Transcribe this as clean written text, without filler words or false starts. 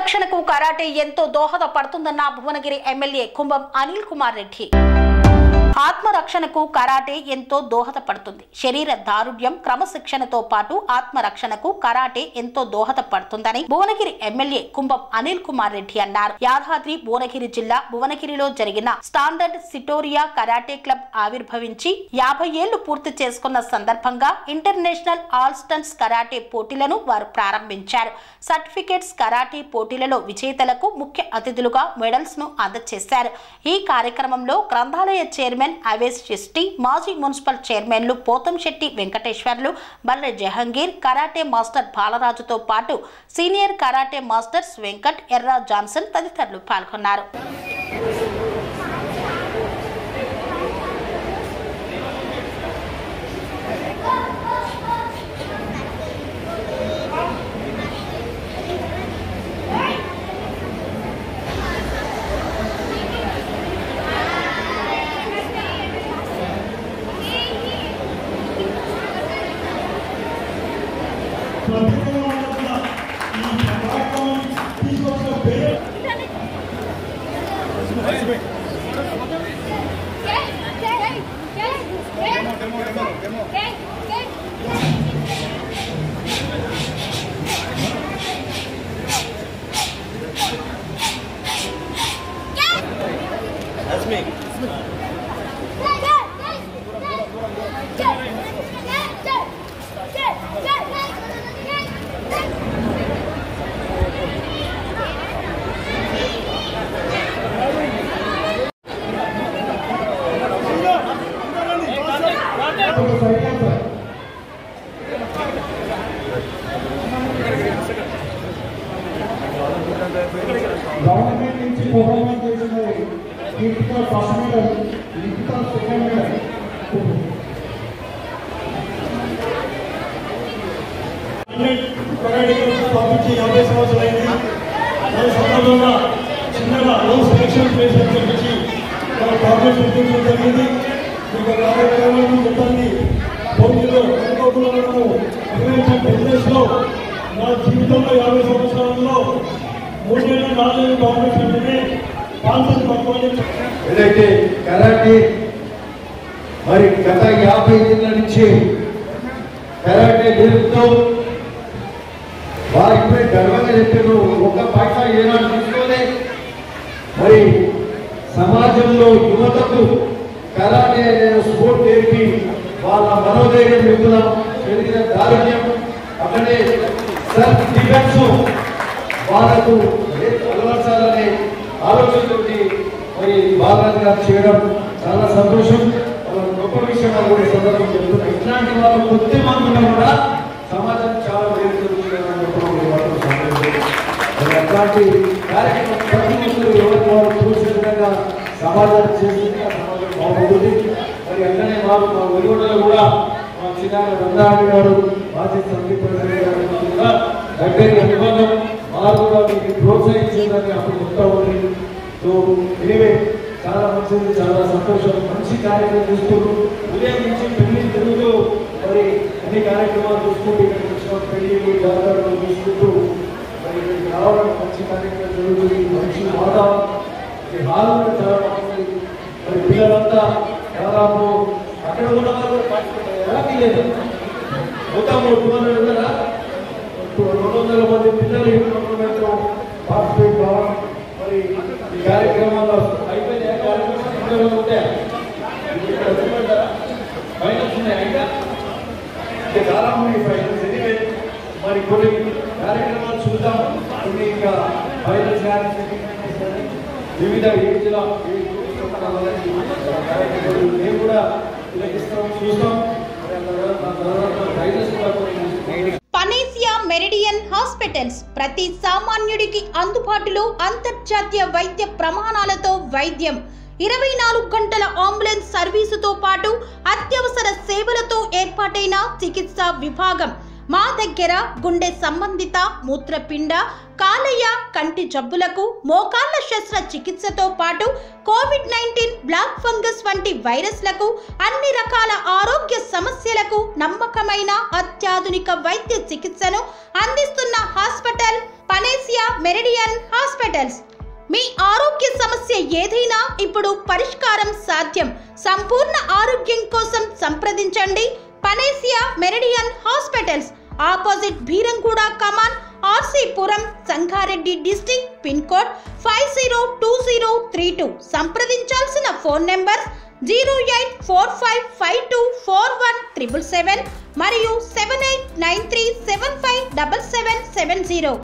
రక్షణకు కరాటే ఎంతో దోహదపడుతుందన్న భువనగిరి ఎమ్మెల్యే కుంభం అనిల్ కుమార్ రెడ్డి. ఆత్మరక్షణకు కరాటే ఎంతో దోహదపడుతుంది. శరీర దారుఢ్యం, క్రమశిక్షణతో పాటు ఆత్మరక్షణకు కరాటే ఎంతో దోహదపడుతుందని భువనగిరి ఎమ్మెల్యే కుంభం అనిల్ కుమార్ రెడ్డి అన్నారు. యాదాద్రి భువనగిరి జిల్లా భువనగిరిలో జరిగిన స్టాండర్డ్ సిటోరియా కరాటే క్లబ్ ఆవిర్భవించి 50 ఏళ్లు పూర్తి చేసుకున్న సందర్భంగా ఇంటర్నేషనల్ ఆల్ స్టన్స్ కరాటే పోటీలను వారు ప్రారంభించారు. సర్టిఫికేట్స్ కరాటే పోటీలలో విజేతలకు ముఖ్య అతిథులుగా మెడల్స్ ను అందజేశారు. ఈ కార్యక్రమంలో గ్రంథాలయ చైర్మన్ అవేస్ చిస్టి, మాజీ మున్సిపల్ చైర్మన్లు పోతంశెట్టి వెంకటేశ్వర్లు, బల్లె జహంగీర్, కరాటే మాస్టర్ బాలరాజుతో పాటు సీనియర్ కరాటే మాస్టర్స్ వెంకట్, ఎర్రా జాన్సన్ తదితరులు పాల్గొన్నారు. గవర్నమెంట్ నుంచి ప్రోగ్రామ్ చేసిన ఇంటితో ఫస్ట్ మెడల్, ఇంటితో సెకండ్ మెడల్. స్థాపించి 50 సంవత్సరాలైంది. దాని సందర్భంగా చిన్నగా రూల్స్ సెలక్షన్ చేసి చెప్పించి ప్రాజెక్ట్ నిర్మించడం జరిగింది. మీకు కార్యక్రమాలను మొత్తాన్ని పోటీలో అనుకోకుండా మనము నిర్వహించిన బిజినెస్లో నా జీవితంలో 50 సంవత్సరాలలో 3 ఏళ్ళు 4 ఏళ్ళు కాంగ్రెస్ అంటేనే కాన్సెప్ట్ పట్టుకోవాలి. ఏదైతే కరాటే మరి గత 50 ఏళ్ళ నుంచి కరాటే నేర్పుతూ వారు ఇప్పుడే గర్వంగా చెప్పారు. ఒక పైసా ఏనాడు తీసుకొని మరి సమాజంలో యువతకు కరాటే అనే స్పోర్ట్ నేర్పి వాళ్ళ మనోధైర్యం పెరుగుతున్నాం, పెరిగిన దారుణ్యం అక్కడే సెల్ఫ్ డిఫెన్స్ వాళ్ళకు అలవర్చాలనే ఆలోచనతోటి మరి బాలరాజు గారు చేయడం చాలా సంతోషం. గొప్ప విషయం కూడా సందర్భం చెప్తున్నారు. ఇట్లాంటి వాళ్ళు కొద్ది మంది కూడా సమాజం చాలా అట్లాంటి కార్యక్రమం ప్రతి ఒక్కరు ఎవరికి వారు చూసే విధంగా సమాజాన్ని చేస్తుంది, ఆ సమాజం బాగుంటుంది. మరి అట్లనే వారు మా వెలుగుడలో కూడా మా చిన్నారి రంగారెడ్డి గారు, మాజీ సమితి ప్రెసిడెంట్ గారు కూడా దగ్గర అనుబంధం వారు కూడా మీకు ప్రోత్సహించేదని అప్పుడు చెప్తా ఉంది. సో ఎనివే చాలా మంచిది, చాలా సంతోషం. మంచి కార్యక్రమం చూసుకుంటూ ఉదయం నుంచి పెళ్లి తిరుగుతూ మరి అన్ని కార్యక్రమాలు చూసుకుంటూ ఇక్కడికి వచ్చిన పెళ్లి జాతరలు చూసుకుంటూ మరి రావడం మంచి కార్యక్రమం జరుగుతుంది. మంచి వాతావరణం హాల్ కూడా చాలా బాగుంది. మరి పిల్లలంతా దాదాపు అక్కడ ఉన్న వాళ్ళు పార్టిసిపేట్ లేదు. మొత్తం 200 ఉన్నారా, 200 మంది పిల్లలు ఈ టోర్నమెంట్లో పార్టిసిపేట్ కావడం. మరి ఈ కార్యక్రమాల్లో అయిపోయిన కార్యక్రమం ఉంటాయా ఫైనల్స్ ఉన్నాయి ఇంకా చాలా ఉన్నాయి ఫైనల్స్. ఎనివే మరి కొన్ని కార్యక్రమాలు చూద్దాం. కొన్ని ఇంకా ఫైనల్స్ కానీ వివిధ ఏజ్ల కార్యక్రమాలు మేము కూడా తిలకిస్తాం, చూస్తాం. పనేసియా మెరిడియన్ హాస్పిటల్స్ ప్రతి సామాన్యుడికి అందుబాటులో అంతర్జాతీయ వైద్య ప్రమాణాలతో వైద్యం, 24 గంటల అంబులెన్స్ సర్వీసుతో పాటు అత్యవసర సేవలతో ఏర్పాటైన చికిత్సా విభాగం. మా దగ్గర గుండె సంబంధిత, మూత్రపిండ, కాలేయ, కంటి జబ్బులకు, మోకాళ్ల శస్త్రచికిత్సతో పాటు కోవిడ్-19, బ్లాక్ ఫంగస్ వంటి వైరస్లకు, అన్ని రకాల ఆరోగ్య సమస్యలకు నమ్మకమైన అత్యాధునిక వైద్య చికిత్సను అందిస్తున్న హాస్పిటల్ పనేసియా మెరిడియన్ హాస్పిటల్స్. మీ ఆరోగ్య సమస్య ఏదైనా ఇప్పుడు పరిష్కారం సాధ్యం. సంపూర్ణ ఆరోగ్యం కోసం సంప్రదించండి Panacea Meridian hospitals, opposite Bheeramguda Kaman, RC Puram, Sangareddy district, pin code 502032. సంప్రదించాల్సిన ఫోన్ నెంబర్ 0845524177 మరియు 7893757770.